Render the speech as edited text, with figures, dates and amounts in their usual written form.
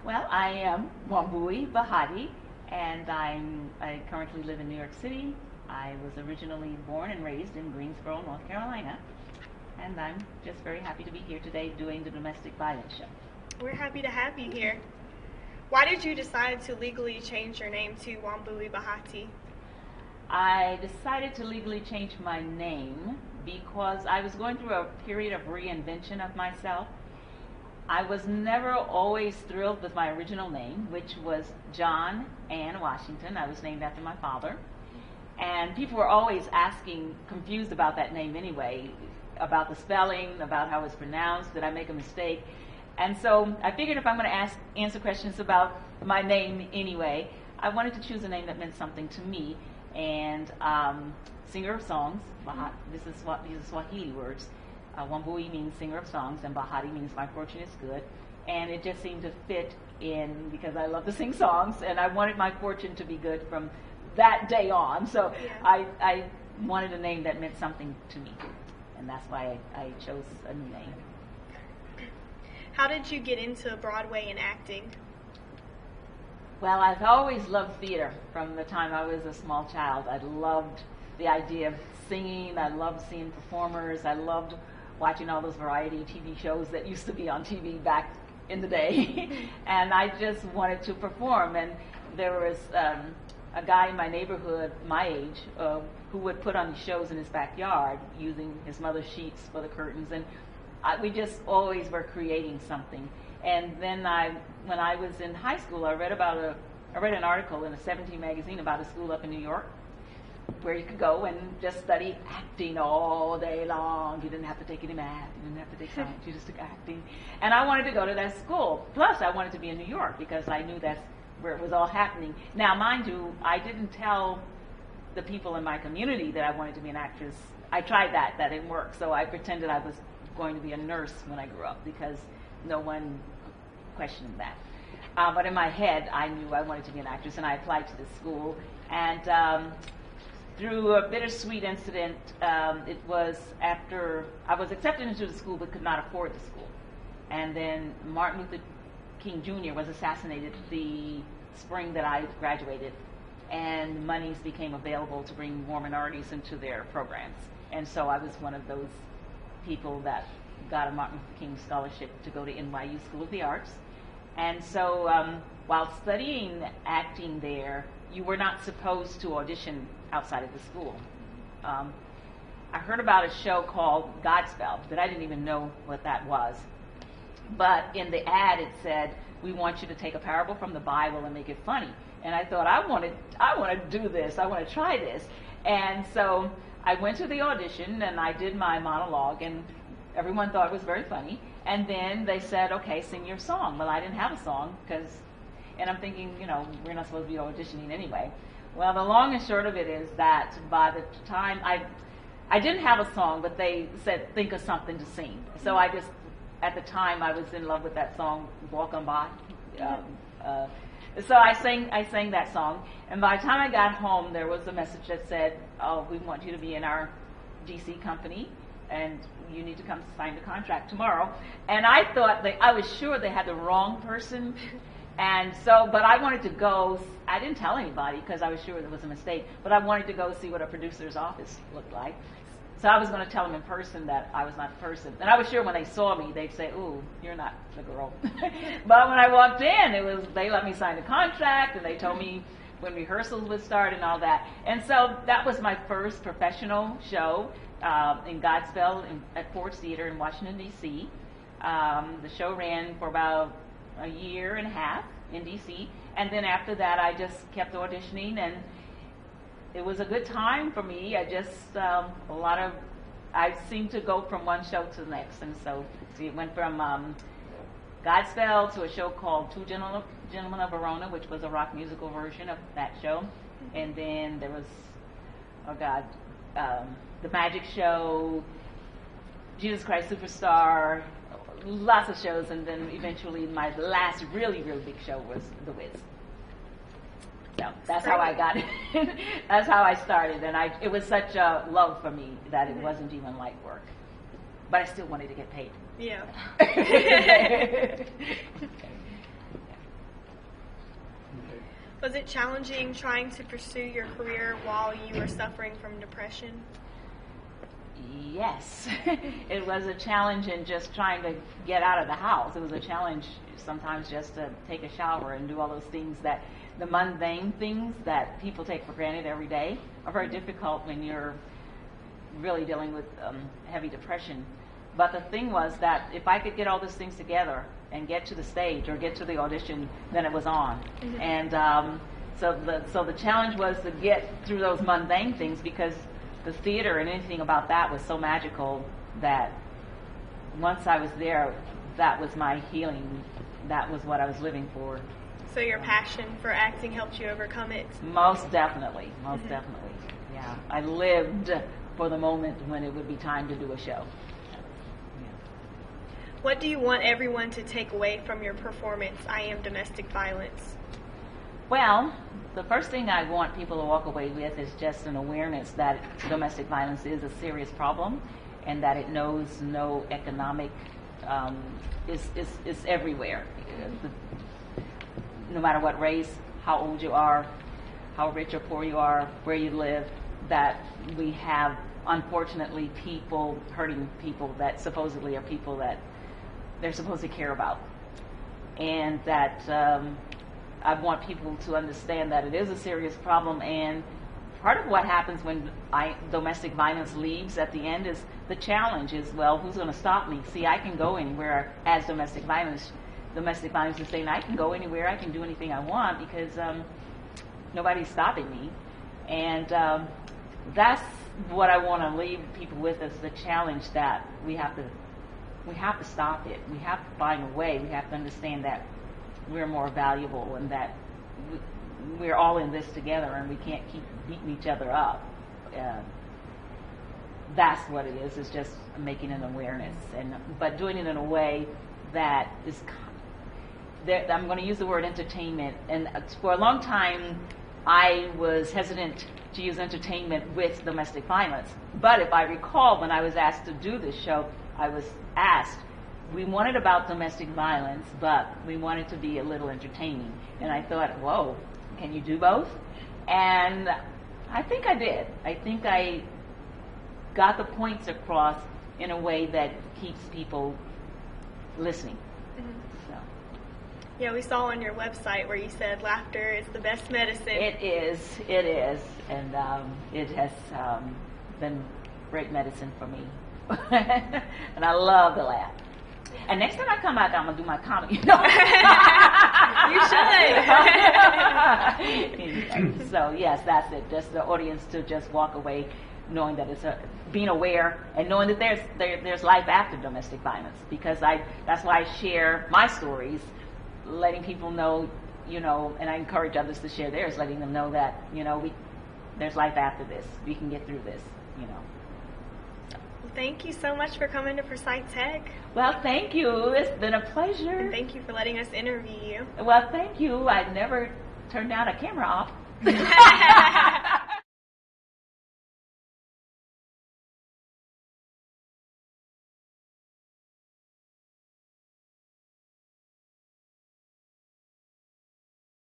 Well, I am Wambui, Bahati, and I currently live in New York City. I was originally born and raised in Greensboro, North Carolina, and I'm just very happy to be here today doing the domestic violence show. We're happy to have you here. Why did you decide to legally change your name to Wambui Bahati? I decided to legally change my name because I was going through a period of reinvention of myself. I was never always thrilled with my original name, which was John Ann Washington. I was named after my father. And people were always asking, confused about that name anyway, about the spelling, about how it's pronounced, did I make a mistake? And so I figured if I'm going to answer questions about my name anyway, I wanted to choose a name that meant something to me. And singer of songs, these are Swahili words. Wambui means singer of songs, and Bahati means my fortune is good. And it just seemed to fit in because I love to sing songs, and I wanted my fortune to be good from that day on. So yeah. I wanted a name that meant something to me, and that's why I chose a new name. How did you get into Broadway and acting? Well, I've always loved theater from the time I was a small child. I loved the idea of singing. I loved seeing performers. I loved watching all those variety TV shows that used to be on TV back in the day. And I just wanted to perform. And there was a guy in my neighborhood, my age, who would put on these shows in his backyard using his mother's sheets for the curtains. And we just always were creating something. And then when I was in high school, I read an article in a 17 magazine about a school up in New York where you could go and just study acting all day long. You didn't have to take any math, you didn't have to take science, you just took acting. And I wanted to go to that school. Plus, I wanted to be in New York because I knew that's where it was all happening. Now, mind you, I didn't tell the people in my community that I wanted to be an actress. I tried that didn't work. So I pretended I was going to be a nurse when I grew up because no one questioned that. But in my head, I knew I wanted to be an actress, and I applied to this school. And through a bittersweet incident, it was after I was accepted into the school but could not afford the school. And then Martin Luther King Jr. was assassinated the spring that I graduated, and monies became available to bring more minorities into their programs. And so I was one of those people that got a Martin Luther King scholarship to go to NYU School of the Arts. And so while studying acting there, you were not supposed to audition outside of the school. I heard about a show called Godspell, but I didn't even know what that was. But in the ad it said, we want you to take a parable from the Bible and make it funny. And I thought, I want to do this, I want to try this. And so I went to the audition and I did my monologue, and everyone thought it was very funny. And then they said, okay, sing your song. Well, I didn't have a song and I'm thinking, we're not supposed to be auditioning anyway. Well, the long and short of it is that by the time I didn't have a song, but they said, think of something to sing. So at the time, I was in love with that song, Walk On By. So I sang that song. And by the time I got home, there was a message that said, oh, we want you to be in our DC company, and you need to come sign the contract tomorrow. And I thought I was sure they had the wrong person. And so, but I wanted to go. I didn't tell anybody because I was sure it was a mistake, but I wanted to go see what a producer's office looked like. So I was going to tell them in person that I was not the person. And I was sure when they saw me, they'd say, ooh, you're not the girl. But when I walked in, they let me sign the contract, and they told me when rehearsals would start and all that. And so that was my first professional show in Godspell at Ford's Theater in Washington, D.C. The show ran for about a year and a half in D.C. And then after that, I just kept auditioning, and it was a good time for me. I seemed to go from one show to the next. And so it went from Godspell to a show called Two Gentlemen of Verona, which was a rock musical version of that show. And then there was, The Magic Show, Jesus Christ Superstar, lots of shows, and then eventually my last really, really big show was The Wiz. So that's how I got it. That's how I started, and it was such a love for me that it wasn't even light work. But I still wanted to get paid. Yeah. Was it challenging trying to pursue your career while you were suffering from depression? Yes. It was a challenge in just trying to get out of the house. It was a challenge sometimes just to take a shower and do all those things that, the mundane things that people take for granted every day, are very difficult when you're really dealing with heavy depression. But the thing was that if I could get all those things together and get to the stage or get to the audition, then it was on. Mm-hmm. And so the challenge was to get through those mundane things, because the theater and anything about that was so magical that once I was there, that was my healing. That was what I was living for. So your passion for acting helped you overcome it? Most definitely. Most definitely. Yeah. I lived for the moment when it would be time to do a show. Yeah. What do you want everyone to take away from your performance, I Am Domestic Violence? Well, the first thing I want people to walk away with is just an awareness that domestic violence is a serious problem, and that it knows no economic, is everywhere. No matter what race, how old you are, how rich or poor you are, where you live, that we have, unfortunately, people hurting people that supposedly are people that they're supposed to care about. And that I want people to understand that it is a serious problem, and part of what happens when domestic violence leaves at the end is the challenge is, well, who's going to stop me? See, I can go anywhere as domestic violence is saying, I can go anywhere, I can do anything I want because nobody's stopping me. And that's what I want to leave people with, is the challenge that we have to stop it. We have to find a way. We have to understand that we're more valuable, and that we're all in this together, and we can't keep beating each other up. That's what it is just making an awareness, but doing it in a way that is, I'm going to use the word entertainment. And for a long time, I was hesitant to use entertainment with domestic violence. But if I recall, when I was asked to do this show, I was asked, we wanted about domestic violence, but we wanted to be a little entertaining. And I thought, whoa, can you do both? And I think I did. I think I got the points across in a way that keeps people listening. Mm-hmm. So. Yeah, we saw on your website where you said laughter is the best medicine. It is, and it has been great medicine for me. And I love to laugh. And next time I come out, I'm going to do my comedy. You should. So, yes, that's it. Just the audience to just walk away knowing that it's being aware and knowing that there's life after domestic violence. Because that's why I share my stories, letting people know, and I encourage others to share theirs, letting them know that, there's life after this. We can get through this, Thank you so much for coming to Precise Tech. Well, thank you. It's been a pleasure. And thank you for letting us interview you. Well, thank you. I never turned down a camera off.